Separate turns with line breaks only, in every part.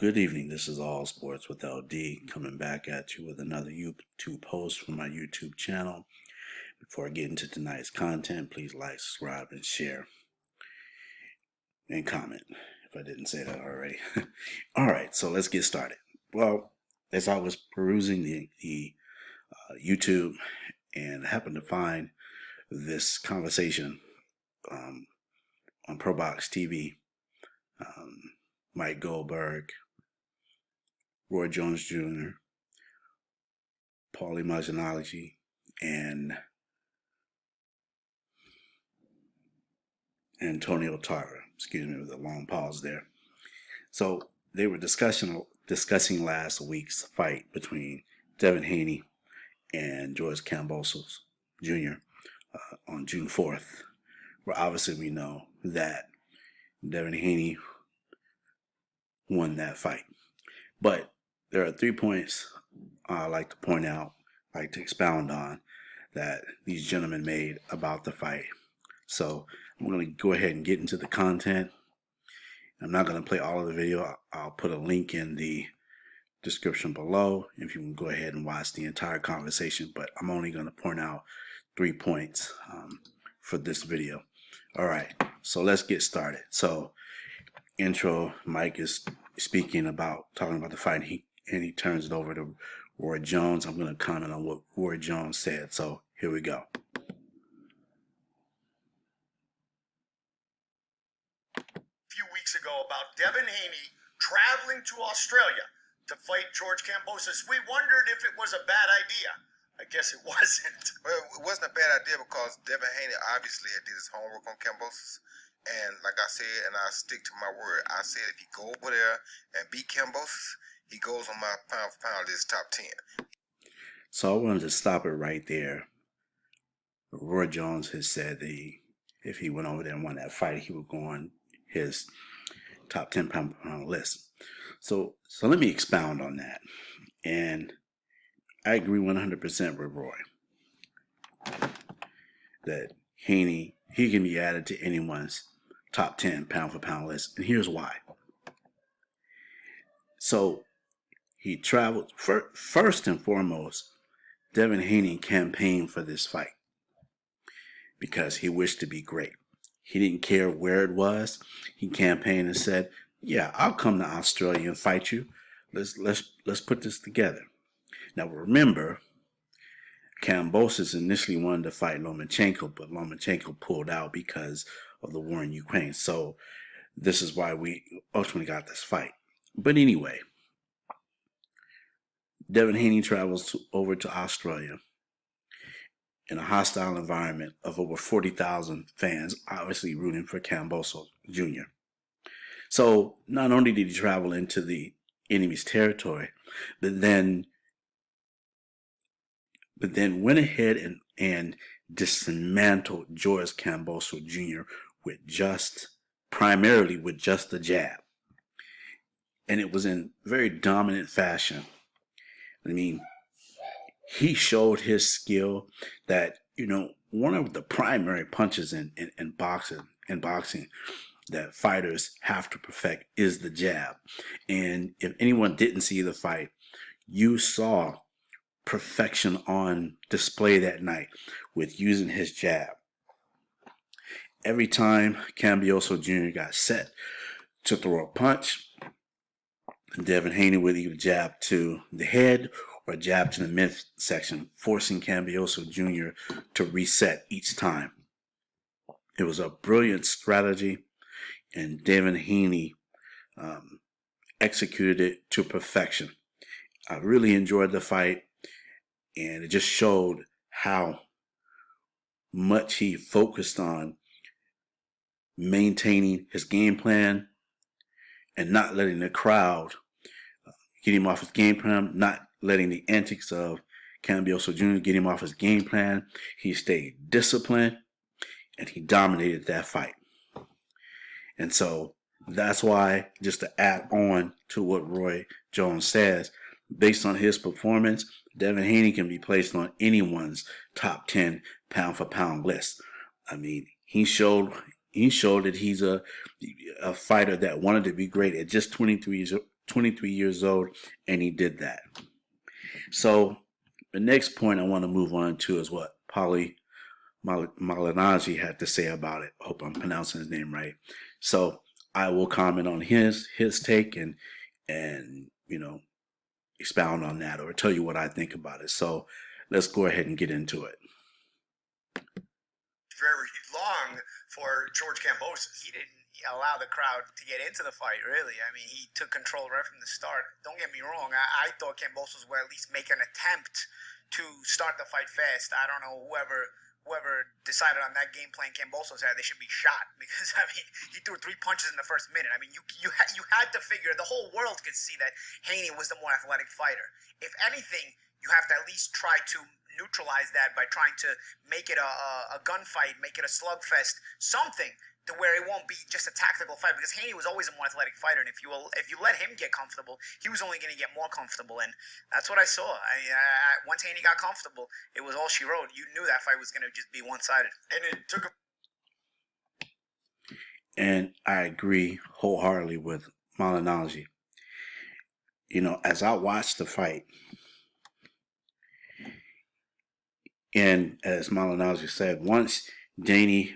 Good evening, this is All Sports with LD coming back at you with another YouTube post from my YouTube channel. Before I get into tonight's content, please like, subscribe, and share. And comment if I didn't say that already. Alright, so let's get started. Well, as I was perusing the YouTube and happened to find this conversation on ProBox TV, Mike Goldberg, Roy Jones Jr., Paulie Malignaggi, and Antonio Tarver. Excuse me, with a long pause there. So they were discussing last week's fight between Devin Haney and George Kambosos Jr. On June 4th, where obviously we know that Devin Haney won that fight. But there are 3 points I'd like to point out, like to expound on, that these gentlemen made about the fight. So I'm going to go ahead and get into the content. I'm not going to play all of the video. I'll put a link in the description below if you can go ahead and watch the entire conversation, but I'm only going to point out 3 points for this video. All right, so let's get started. So intro, Mike is talking about the fight, and he turns it over to Roy Jones. I'm going to comment on what Roy Jones said. So here we go.
Few weeks ago about Devin Haney traveling to Australia to fight George Kambosos. We wondered if it was a bad idea. I guess it wasn't.
Well, it wasn't a bad idea because Devin Haney obviously did his homework on Kambosos. And like I said, and I stick to my word, I said if he go over there and beat Kambosos, he goes on my pound for pound list top 10.
So I wanted to stop it right there. Roy Jones has said that if he went over there and won that fight, he would go on his top 10 pound for pound list. So let me expound on that. And I agree 100% with Roy that Haney, he can be added to anyone's top 10 pound for pound list. And here's why. So he traveled, first and foremost, Devin Haney campaigned for this fight because he wished to be great. He didn't care where it was. He campaigned and said, yeah, I'll come to Australia and fight you. Let's put this together. Now remember, Kambosos initially wanted to fight Lomachenko, but Lomachenko pulled out because of the war in Ukraine. So this is why we ultimately got this fight. But anyway, Devin Haney travels over to Australia in a hostile environment of over 40,000 fans, obviously rooting for Kambosos Jr. So not only did he travel into the enemy's territory, but then went ahead and dismantled George Kambosos Jr. primarily with just the jab. And it was in very dominant fashion. I mean, he showed his skill that, one of the primary punches in boxing that fighters have to perfect is the jab. And if anyone didn't see the fight, you saw perfection on display that night with using his jab. Every time Kambosos Jr. got set to throw a punch, Devin Haney would either jab to the head or jab to the midsection, forcing Kambosos Jr. to reset each time. It was a brilliant strategy, and Devin Haney executed it to perfection. I really enjoyed the fight, and it just showed how much he focused on maintaining his game plan and not letting the crowd get him off his game plan, not letting the antics of Kambosos Jr. get him off his game plan. He stayed disciplined, and he dominated that fight. And so that's why, just to add on to what Roy Jones says, based on his performance, Devin Haney can be placed on anyone's top 10 pound for pound list. I mean, he showed that he's a fighter that wanted to be great at just 23 23 years old, and he did that. So the next point I want to move on to is what Malignaggi had to say about it. I hope I'm pronouncing his name right. So I will comment on his take and expound on that or tell you what I think about it. So let's go ahead and get into it.
Very long for George Kambosos.
He didn't allow the crowd to get into the fight, really. I mean, he took control right from the start. Don't get me wrong. I thought Kambosos would at least make an attempt to start the fight fast. I don't know whoever decided on that game plan Kambosos had, they should be shot, because I mean, he threw 3 punches in the first minute. I mean, you had to figure, the whole world could see that Haney was the more athletic fighter. If anything, you have to at least try to neutralize that by trying to make it a gunfight, make it a slugfest, something to where it won't be just a tactical fight, because Haney was always a more athletic fighter, and if you let him get comfortable, he was only going to get more comfortable, and that's what I saw. Once Haney got comfortable, it was all she wrote. You knew that fight was going to just be one-sided.
And it took a...
And I agree wholeheartedly with Malignaggi. As I watched the fight, and as Malignaggi said, once Haney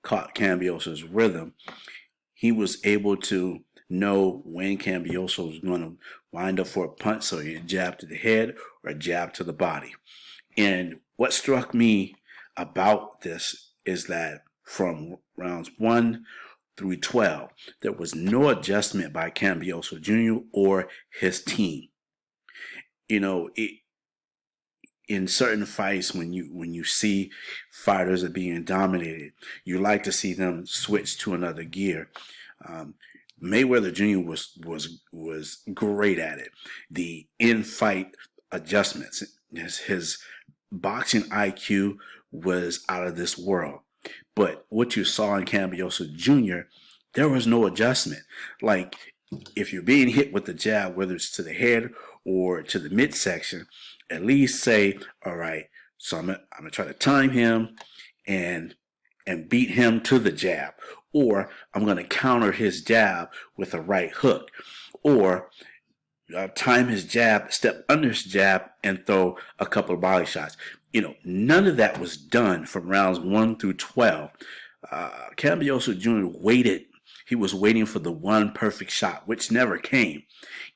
caught Kambosos' rhythm, he was able to know when Kambosos was going to wind up for a punch, so a jab to the head or a jab to the body. And what struck me about this is that from rounds 1 through 12, there was no adjustment by Kambosos Jr. or his team. In certain fights, when you see fighters are being dominated, you like to see them switch to another gear. Mayweather Jr. was great at it. The in-fight adjustments, his boxing IQ was out of this world. But what you saw in Kambosos Jr., there was no adjustment. Like, if you're being hit with the jab, whether it's to the head or to the midsection, at least say, all right, so I'm gonna try to time him and beat him to the jab, or I'm gonna counter his jab with a right hook, or time his jab, step under his jab, and throw a couple of body shots. None of that was done from rounds 1 through 12. Kambosos Jr. waited. He was waiting for the one perfect shot, which never came.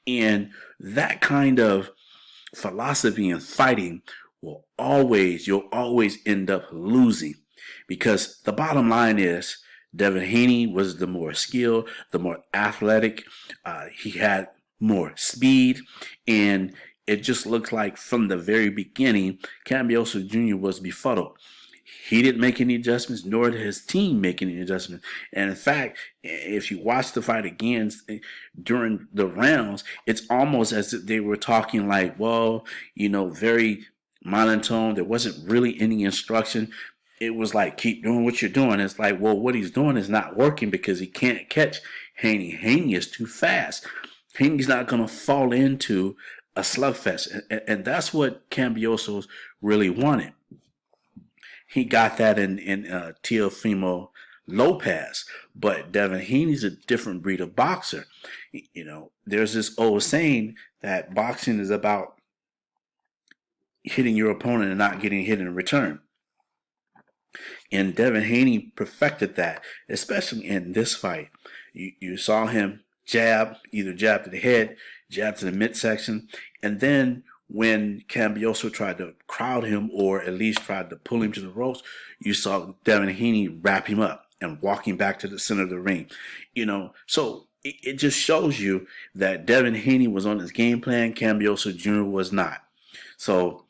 And that kind of philosophy in fighting you'll always end up losing, because the bottom line is Devin Haney was the more skilled, the more athletic. He had more speed, and it just looked like from the very beginning, Kambosos Jr. was befuddled. He didn't make any adjustments, nor did his team make any adjustments. And in fact, if you watch the fight again during the rounds, it's almost as if they were talking like, well, very monotone. There wasn't really any instruction. It was like, keep doing what you're doing. It's like, well, what he's doing is not working because he can't catch Haney. Haney is too fast. Haney's not going to fall into a slugfest. And that's what Kambosos really wanted. He got that in Teofimo Lopez, but Devin Haney's a different breed of boxer. There's this old saying that boxing is about hitting your opponent and not getting hit in return. And Devin Haney perfected that, especially in this fight. You saw him either jab to the head, jab to the midsection, and then when Kambosos tried to crowd him or at least tried to pull him to the ropes, you saw Devin Haney wrap him up and walk him back to the center of the ring. So it just shows you that Devin Haney was on his game plan, Kambosos Jr. was not. So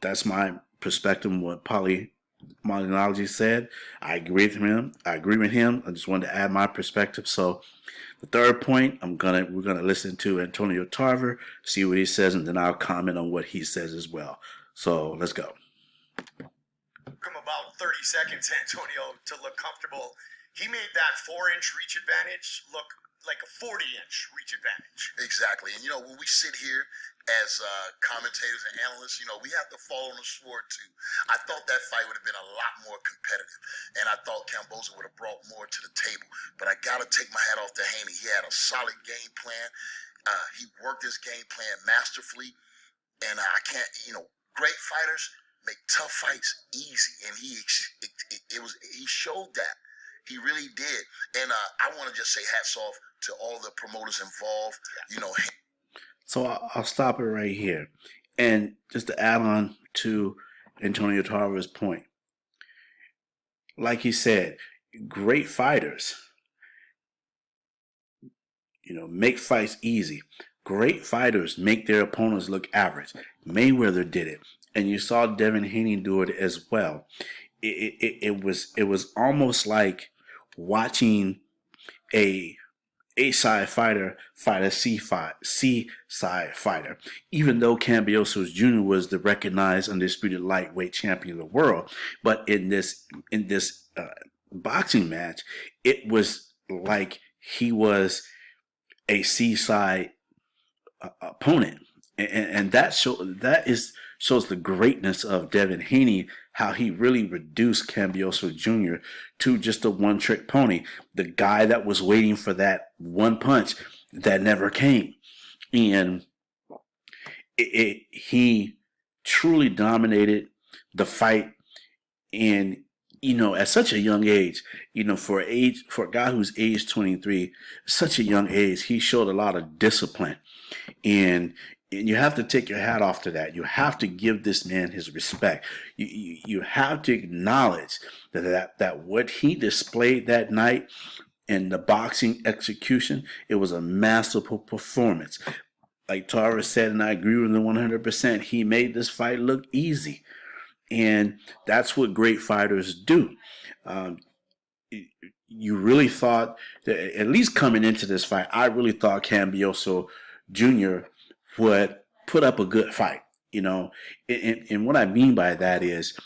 that's my perspective on what Malignaggi said. I agree with him. I just wanted to add my perspective. So the third point, we're gonna listen to Antonio Tarver, see what he says, and then I'll comment on what he says as well. So let's go.
Took him about 30 seconds, Antonio, to look comfortable. He made that 4-inch reach advantage look like a 40-inch reach advantage.
Exactly. And, when we sit here as commentators and analysts, we have to fall on the sword, too. I thought that fight would have been a lot more competitive, and I thought Kambosos would have brought more to the table. But I got to take my hat off to Haney. He had a solid game plan. He worked his game plan masterfully, and I can't, great fighters make tough fights easy, and he showed that. He really did, and I want to just say hats off to all the promoters involved.
So I'll stop it right here, and just to add on to Antonio Tarver's point, like he said, great fighters, make fights easy. Great fighters make their opponents look average. Mayweather did it, and you saw Devin Haney do it as well. It was almost like watching a A-side fighter fight a C-side fighter. Even though Kambosos Jr. was the recognized undisputed lightweight champion of the world, but in this boxing match, it was like he was a C-side opponent, and that shows the greatness of Devin Haney, how he really reduced Kambosos Jr. to just a one-trick pony, the guy that was waiting for that one punch that never came. And he truly dominated the fight. And at such a young age, for a guy who's age 23, such a young age, he showed a lot of discipline. And you have to take your hat off to that. You have to give this man his respect. You have to acknowledge that what he displayed that night in the boxing execution, it was a masterful performance. Like Tara said, and I agree with him 100%, he made this fight look easy. And that's what great fighters do. You really thought, that, at least coming into this fight, I really thought Kambosos Jr. would put up a good fight, and what I mean by that is,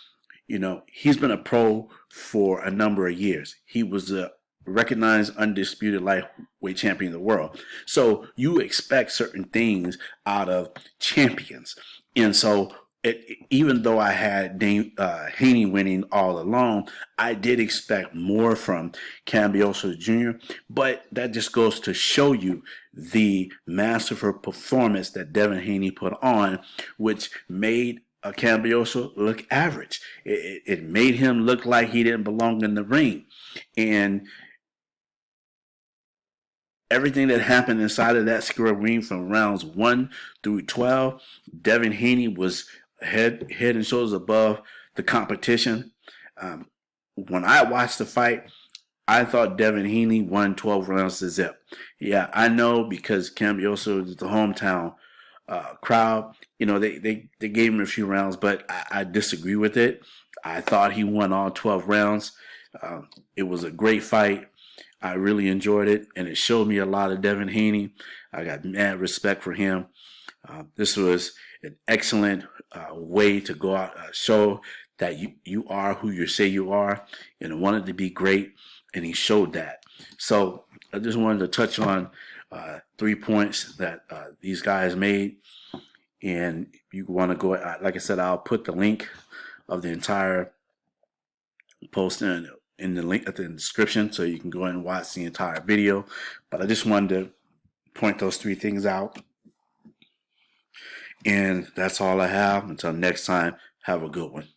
he's been a pro for a number of years. He was a recognized undisputed lightweight champion of the world. So you expect certain things out of champions. And so even though I had Haney winning all along, I did expect more from Kambosos Jr., but that just goes to show you the masterful performance that Devin Haney put on, which made Kambosos look average. It made him look like he didn't belong in the ring. And everything that happened inside of that square ring from rounds 1 through 12, Devin Haney was head and shoulders above the competition. When I watched the fight, I thought Devin Haney won 12 rounds to zip. Yeah, I know, because Kambosos is the hometown crowd. They gave him a few rounds, but I disagree with it. I thought he won all 12 rounds. It was a great fight. I really enjoyed it, and it showed me a lot of Devin Haney. I got mad respect for him. This was an excellent way to go out, show that you are who you say you are, and wanted to be great, and he showed that. So I just wanted to touch on 3 points that these guys made, and you want to go, like I said, I'll put the link of the entire post in the link at the description, so you can go and watch the entire video. But I just wanted to point those 3 things out. And that's all I have. Until next time, have a good one.